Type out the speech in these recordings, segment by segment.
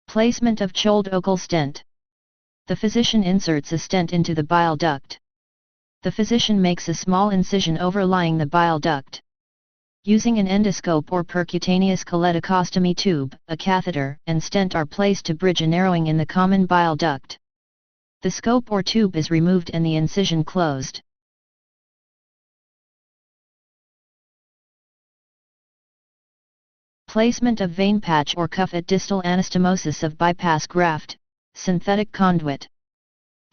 Placement of choledochal stent. The physician inserts a stent into the bile duct. The physician makes a small incision overlying the bile duct. Using an endoscope or percutaneous choledochostomy tube, a catheter and stent are placed to bridge a narrowing in the common bile duct. The scope or tube is removed and the incision closed. Placement of vein patch or cuff at distal anastomosis of bypass graft, synthetic conduit.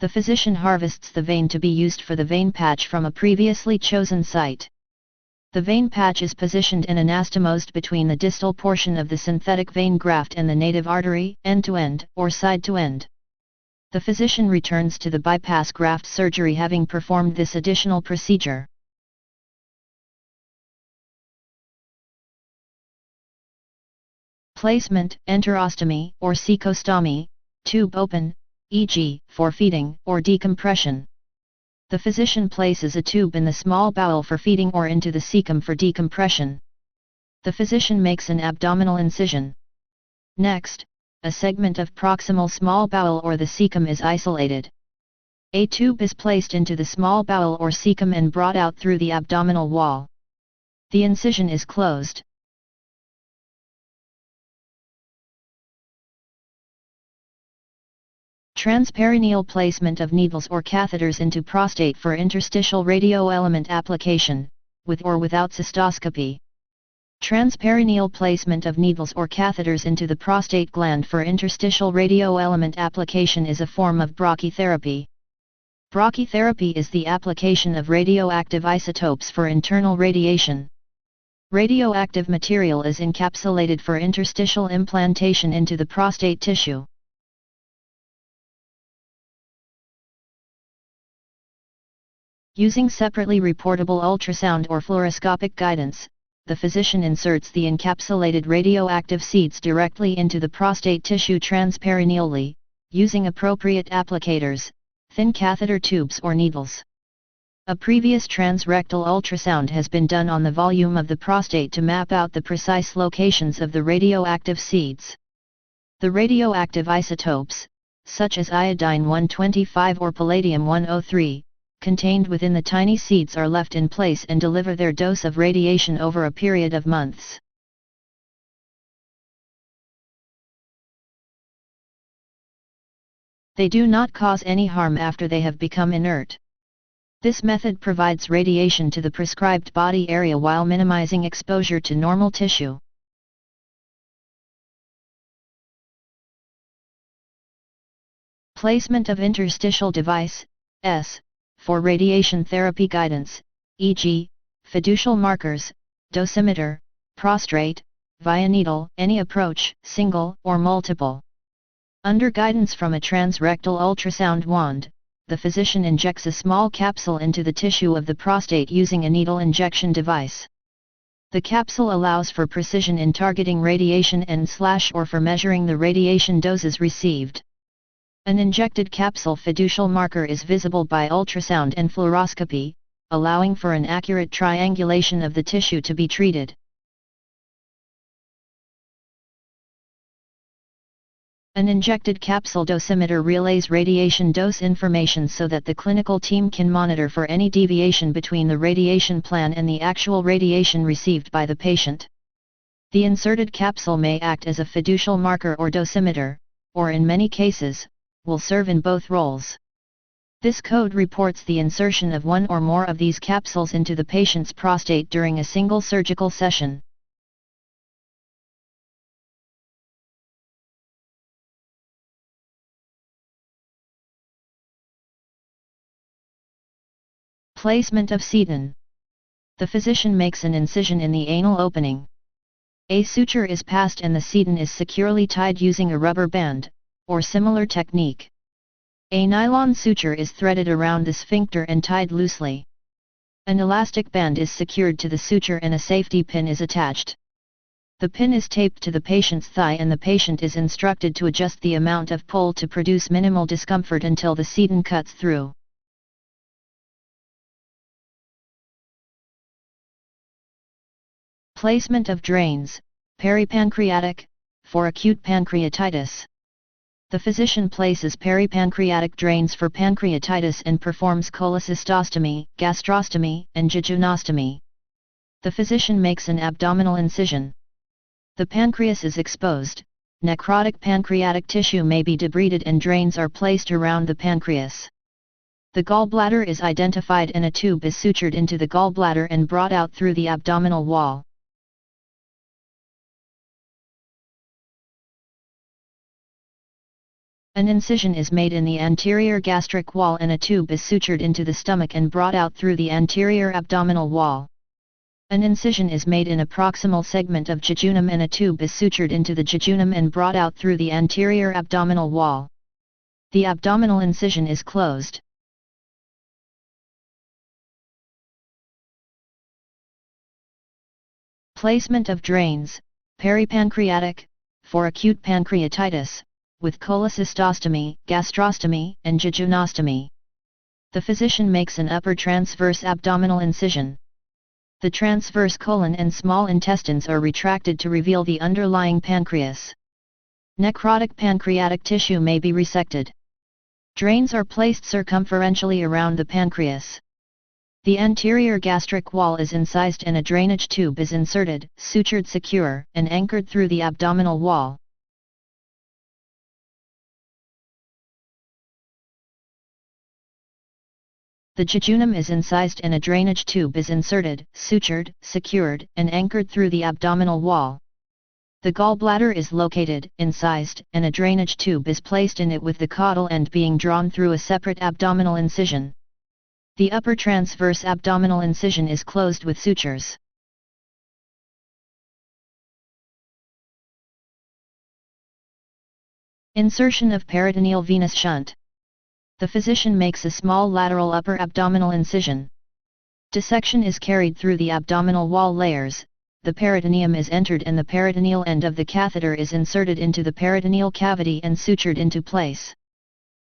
The physician harvests the vein to be used for the vein patch from a previously chosen site. The vein patch is positioned and anastomosed between the distal portion of the synthetic vein graft and the native artery, end-to-end, or side-to-end. The physician returns to the bypass graft surgery having performed this additional procedure. Placement, enterostomy, or cecostomy, tube open, e.g., for feeding or decompression. The physician places a tube in the small bowel for feeding or into the cecum for decompression. The physician makes an abdominal incision. Next, a segment of proximal small bowel or the cecum is isolated. A tube is placed into the small bowel or cecum and brought out through the abdominal wall. The incision is closed. Transperineal placement of needles or catheters into prostate for interstitial radioelement application, with or without cystoscopy. Transperineal placement of needles or catheters into the prostate gland for interstitial radioelement application is a form of brachytherapy. Brachytherapy is the application of radioactive isotopes for internal radiation. Radioactive material is encapsulated for interstitial implantation into the prostate tissue. Using separately reportable ultrasound or fluoroscopic guidance, the physician inserts the encapsulated radioactive seeds directly into the prostate tissue transperineally, using appropriate applicators, thin catheter tubes or needles. A previous transrectal ultrasound has been done on the volume of the prostate to map out the precise locations of the radioactive seeds. The radioactive isotopes, such as iodine-125 or palladium-103, contained within the tiny seeds are left in place and deliver their dose of radiation over a period of months. They do not cause any harm after they have become inert. This method provides radiation to the prescribed body area while minimizing exposure to normal tissue. Placement of interstitial device, S, for radiation therapy guidance, e.g., fiducial markers, dosimeter, prostrate, via needle, any approach, single or multiple. Under guidance from a transrectal ultrasound wand, the physician injects a small capsule into the tissue of the prostate using a needle injection device. The capsule allows for precision in targeting radiation and/or for measuring the radiation doses received. An injected capsule fiducial marker is visible by ultrasound and fluoroscopy, allowing for an accurate triangulation of the tissue to be treated. An injected capsule dosimeter relays radiation dose information so that the clinical team can monitor for any deviation between the radiation plan and the actual radiation received by the patient. The inserted capsule may act as a fiducial marker or dosimeter, or in many cases, will serve in both roles. This code reports the insertion of one or more of these capsules into the patient's prostate during a single surgical session. Placement of seton. The physician makes an incision in the anal opening. A suture is passed and the seton is securely tied using a rubber band, or similar technique. A nylon suture is threaded around the sphincter and tied loosely. An elastic band is secured to the suture and a safety pin is attached. The pin is taped to the patient's thigh and the patient is instructed to adjust the amount of pull to produce minimal discomfort until the seton cuts through. Placement of drains, peripancreatic, for acute pancreatitis. The physician places peripancreatic drains for pancreatitis and performs cholecystostomy, gastrostomy, and jejunostomy. The physician makes an abdominal incision. The pancreas is exposed, necrotic pancreatic tissue may be debrided and drains are placed around the pancreas. The gallbladder is identified and a tube is sutured into the gallbladder and brought out through the abdominal wall. An incision is made in the anterior gastric wall and a tube is sutured into the stomach and brought out through the anterior abdominal wall. An incision is made in a proximal segment of jejunum and a tube is sutured into the jejunum and brought out through the anterior abdominal wall. The abdominal incision is closed. Placement of drains, peripancreatic, for acute pancreatitis, with cholecystostomy, gastrostomy, and jejunostomy. The physician makes an upper transverse abdominal incision. The transverse colon and small intestines are retracted to reveal the underlying pancreas. Necrotic pancreatic tissue may be resected. Drains are placed circumferentially around the pancreas. The anterior gastric wall is incised and a drainage tube is inserted, sutured secure, and anchored through the abdominal wall. The jejunum is incised and a drainage tube is inserted, sutured, secured, and anchored through the abdominal wall. The gallbladder is located, incised, and a drainage tube is placed in it with the caudal end being drawn through a separate abdominal incision. The upper transverse abdominal incision is closed with sutures. Insertion of peritoneal venous shunt. The physician makes a small lateral upper abdominal incision. Dissection is carried through the abdominal wall layers, the peritoneum is entered and the peritoneal end of the catheter is inserted into the peritoneal cavity and sutured into place.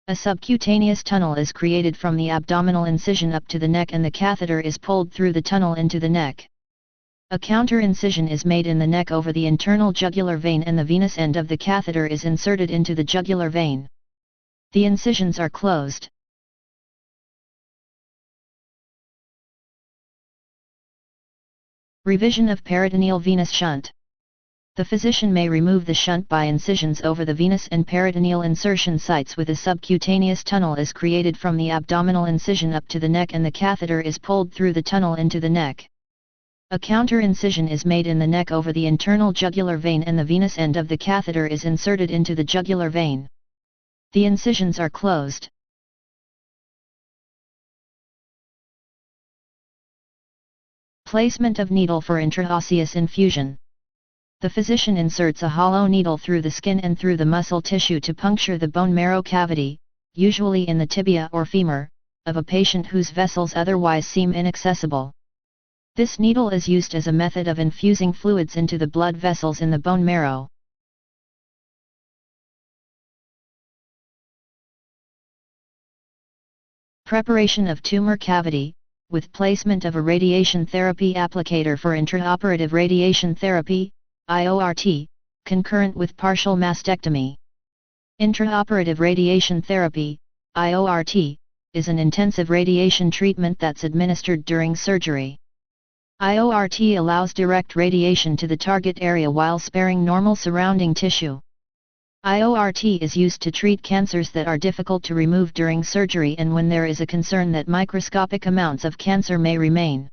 A subcutaneous tunnel is created from the abdominal incision up to the neck and the catheter is pulled through the tunnel into the neck. A counter incision is made in the neck over the internal jugular vein and the venous end of the catheter is inserted into the jugular vein. The incisions are closed. Revision of peritoneal venous shunt. The physician may remove the shunt by incisions over the venous and peritoneal insertion sites with a subcutaneous tunnel is created from the abdominal incision up to the neck and the catheter is pulled through the tunnel into the neck. A counter incision is made in the neck over the internal jugular vein and the venous end of the catheter is inserted into the jugular vein. The incisions are closed. Placement of needle for intraosseous infusion. The physician inserts a hollow needle through the skin and through the muscle tissue to puncture the bone marrow cavity, usually in the tibia or femur, of a patient whose vessels otherwise seem inaccessible. This needle is used as a method of infusing fluids into the blood vessels in the bone marrow. Preparation of tumor cavity, with placement of a radiation therapy applicator for intraoperative radiation therapy, IORT, concurrent with partial mastectomy. Intraoperative radiation therapy, IORT, is an intensive radiation treatment that's administered during surgery. IORT allows direct radiation to the target area while sparing normal surrounding tissue. IORT is used to treat cancers that are difficult to remove during surgery and when there is a concern that microscopic amounts of cancer may remain.